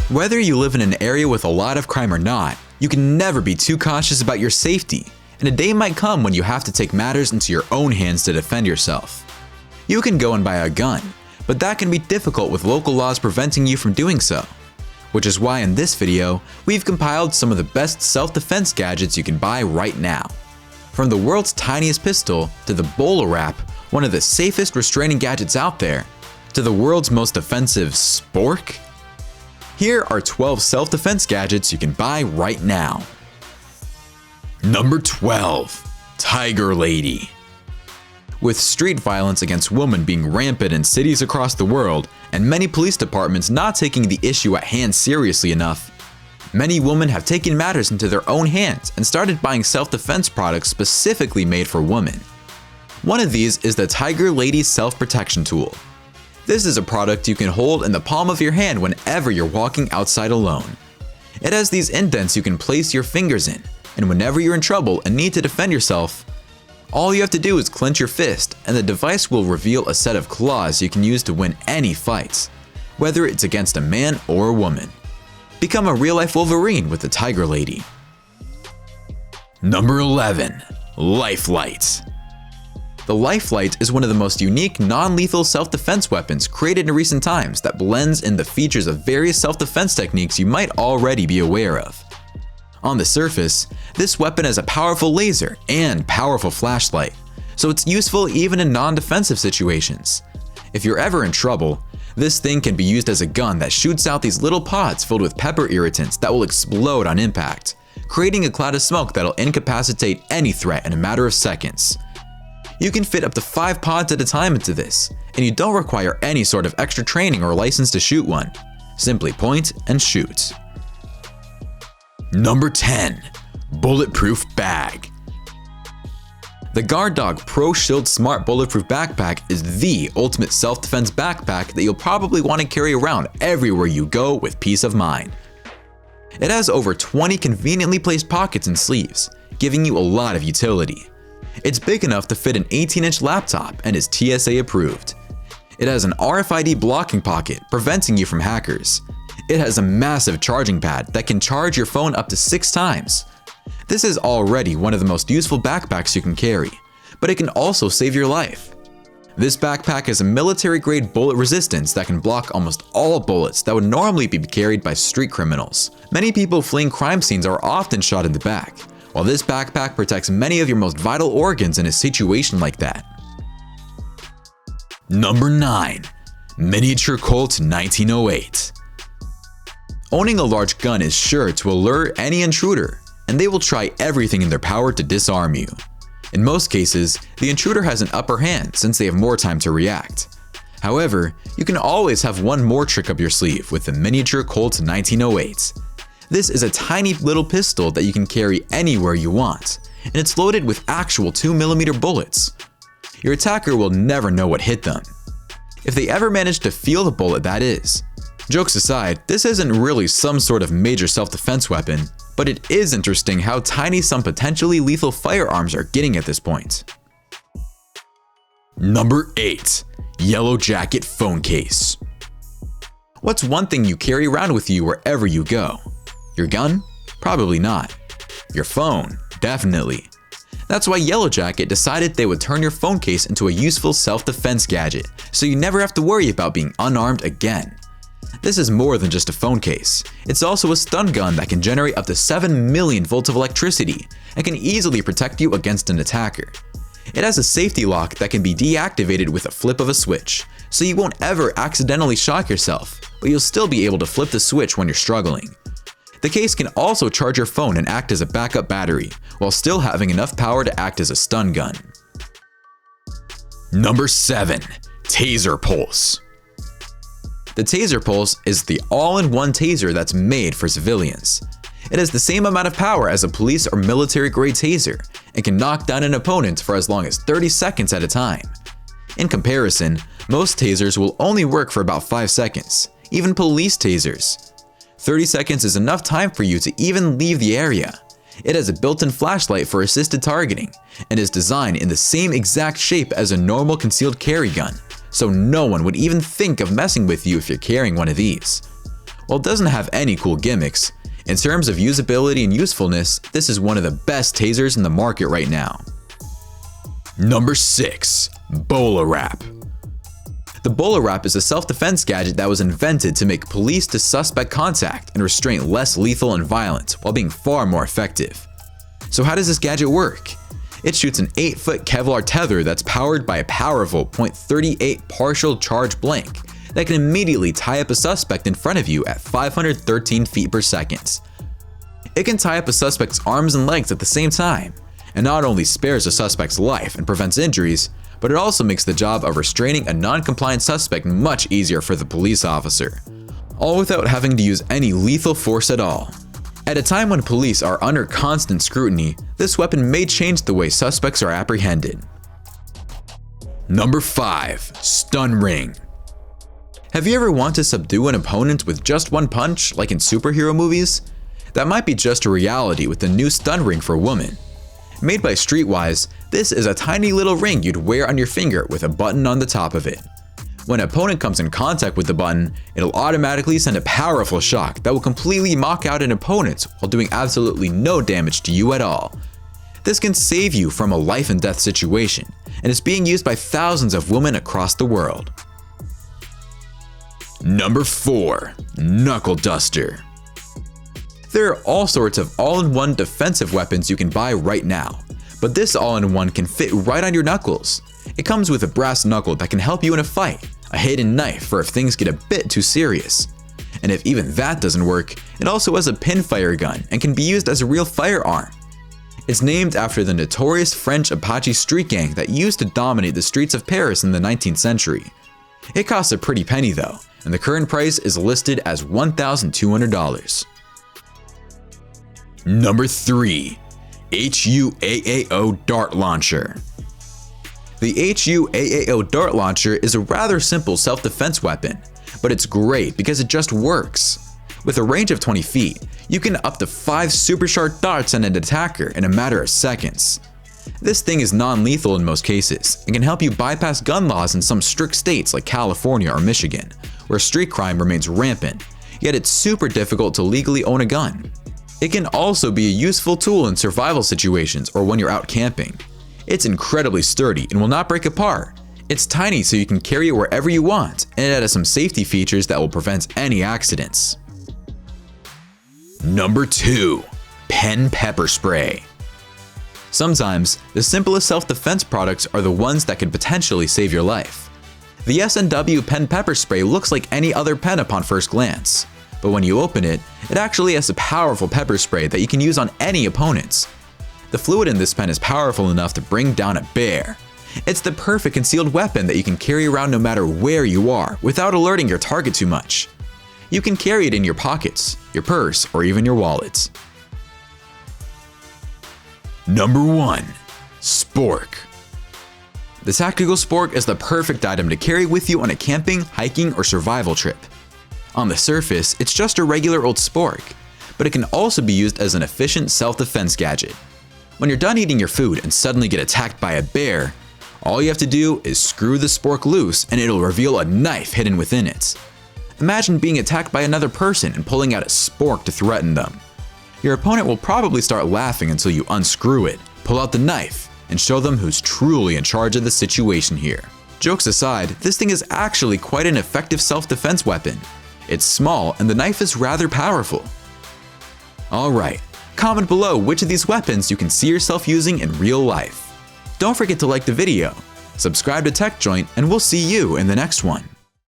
Whether you live in an area with a lot of crime or not, you can never be too cautious about your safety, and a day might come when you have to take matters into your own hands to defend yourself. You can go and buy a gun, but that can be difficult with local laws preventing you from doing so. Which is why in this video, we've compiled some of the best self-defense gadgets you can buy right now. From the world's tiniest pistol to the Bola Wrap, one of the safest restraining gadgets out there, to the world's most offensive Spork. Here are 12 self-defense gadgets you can buy right now. Number 12. Tiger Lady. With street violence against women being rampant in cities across the world, and many police departments not taking the issue at hand seriously enough, many women have taken matters into their own hands and started buying self-defense products specifically made for women. One of these is the Tiger Lady Self-Protection Tool. This is a product you can hold in the palm of your hand whenever you're walking outside alone. It has these indents you can place your fingers in, and whenever you're in trouble and need to defend yourself, all you have to do is clench your fist and the device will reveal a set of claws you can use to win any fights, whether it's against a man or a woman. Become a real-life Wolverine with the Tiger Lady. Number 11. LIFELITE. The LIFELITE is one of the most unique non-lethal self-defense weapons created in recent times that blends in the features of various self-defense techniques you might already be aware of. On the surface, this weapon has a powerful laser and powerful flashlight, so it's useful even in non-defensive situations. If you're ever in trouble, this thing can be used as a gun that shoots out these little pods filled with pepper irritants that will explode on impact, creating a cloud of smoke that'll incapacitate any threat in a matter of seconds. You can fit up to 5 pods at a time into this, and you don't require any sort of extra training or license to shoot one. Simply point and shoot. Number 10. Bulletproof Bag. The Guard Dog Pro Shield Smart Bulletproof Backpack is the ultimate self-defense backpack that you'll probably want to carry around everywhere you go with peace of mind. It has over 20 conveniently placed pockets and sleeves, giving you a lot of utility. It's big enough to fit an 18-inch laptop and is TSA approved. It has an RFID blocking pocket, preventing you from hackers. It has a massive charging pad that can charge your phone up to 6 times. This is already one of the most useful backpacks you can carry, but it can also save your life. This backpack has a military-grade bullet resistance that can block almost all bullets that would normally be carried by street criminals. Many people fleeing crime scenes are often shot in the back, while this backpack protects many of your most vital organs in a situation like that. Number 9. Miniature COLT 1908. Owning a large gun is sure to alert any intruder, and they will try everything in their power to disarm you. In most cases, the intruder has an upper hand since they have more time to react. However, you can always have one more trick up your sleeve with the Miniature COLT 1908. This is a tiny little pistol that you can carry anywhere you want, and it's loaded with actual 2mm bullets. Your attacker will never know what hit them, if they ever manage to feel the bullet, that is. Jokes aside, this isn't really some sort of major self-defense weapon, but it is interesting how tiny some potentially lethal firearms are getting at this point. Number 8. Yellow Jacket Phone Case. What's one thing you carry around with you wherever you go? Your gun? Probably not. Your phone? Definitely. That's why Yellow Jacket decided they would turn your phone case into a useful self-defense gadget, so you never have to worry about being unarmed again. This is more than just a phone case. It's also a stun gun that can generate up to 7 million volts of electricity and can easily protect you against an attacker. It has a safety lock that can be deactivated with a flip of a switch, so you won't ever accidentally shock yourself, but you'll still be able to flip the switch when you're struggling. The case can also charge your phone and act as a backup battery, while still having enough power to act as a stun gun. Number 7. TASER Pulse. The TASER Pulse is the all-in-one taser that's made for civilians. It has the same amount of power as a police or military-grade taser and can knock down an opponent for as long as 30 seconds at a time. In comparison, most tasers will only work for about 5 seconds, even police tasers. 30 seconds is enough time for you to even leave the area. It has a built-in flashlight for assisted targeting and is designed in the same exact shape as a normal concealed carry gun, so no one would even think of messing with you if you're carrying one of these. While it doesn't have any cool gimmicks, in terms of usability and usefulness, this is one of the best tasers in the market right now. Number 6. Bola Wrap. The Bola Wrap is a self-defense gadget that was invented to make police to suspect contact and restraint less lethal and violent while being far more effective. So how does this gadget work? It shoots an 8-foot Kevlar tether that's powered by a powerful .38 partial charge blank that can immediately tie up a suspect in front of you at 513 feet per second. It can tie up a suspect's arms and legs at the same time, and not only spares a suspect's life and prevents injuries, but it also makes the job of restraining a non-compliant suspect much easier for the police officer, all without having to use any lethal force at all. At a time when police are under constant scrutiny, this weapon may change the way suspects are apprehended. Number 5. Stun Ring. Have you ever wanted to subdue an opponent with just one punch, like in superhero movies? That might be just a reality with the new Stun Ring for women. Made by Streetwise, this is a tiny little ring you'd wear on your finger with a button on the top of it. When an opponent comes in contact with the button, it'll automatically send a powerful shock that will completely knock out an opponent while doing absolutely no damage to you at all. This can save you from a life and death situation, and is being used by thousands of women across the world. Number 4. Knuckle Duster. There are all sorts of all-in-one defensive weapons you can buy right now, but this all-in-one can fit right on your knuckles. It comes with a brass knuckle that can help you in a fight, a hidden knife for if things get a bit too serious. And if even that doesn't work, it also has a pinfire gun and can be used as a real firearm. It's named after the notorious French Apache street gang that used to dominate the streets of Paris in the 19th century. It costs a pretty penny though, and the current price is listed as $1,200. Number 3. HUAAO Dart Launcher. The HUAAO Dart Launcher is a rather simple self-defense weapon, but it's great because it just works. With a range of 20 feet, you can up to 5 super sharp darts at an attacker in a matter of seconds. This thing is non-lethal in most cases and can help you bypass gun laws in some strict states like California or Michigan, where street crime remains rampant, yet it's super difficult to legally own a gun. It can also be a useful tool in survival situations or when you're out camping. It's incredibly sturdy and will not break apart. It's tiny so you can carry it wherever you want, and it has some safety features that will prevent any accidents. Number 2. Pen Pepper Spray. Sometimes, the simplest self-defense products are the ones that could potentially save your life. The S&W Pen Pepper Spray looks like any other pen upon first glance, but when you open it, it actually has a powerful pepper spray that you can use on any opponents. The fluid in this pen is powerful enough to bring down a bear. It's the perfect concealed weapon that you can carry around no matter where you are without alerting your target too much. You can carry it in your pockets, your purse, or even your wallet. Number 1. Spork. The tactical Spork is the perfect item to carry with you on a camping, hiking, or survival trip. On the surface, it's just a regular old Spork, but it can also be used as an efficient self-defense gadget. When you're done eating your food and suddenly get attacked by a bear, all you have to do is screw the Spork loose and it'll reveal a knife hidden within it. Imagine being attacked by another person and pulling out a Spork to threaten them. Your opponent will probably start laughing until you unscrew it, pull out the knife, and show them who's truly in charge of the situation here. Jokes aside, this thing is actually quite an effective self-defense weapon. It's small and the knife is rather powerful. Alright, comment below which of these weapons you can see yourself using in real life. Don't forget to like the video, subscribe to TechJoint, and we'll see you in the next one.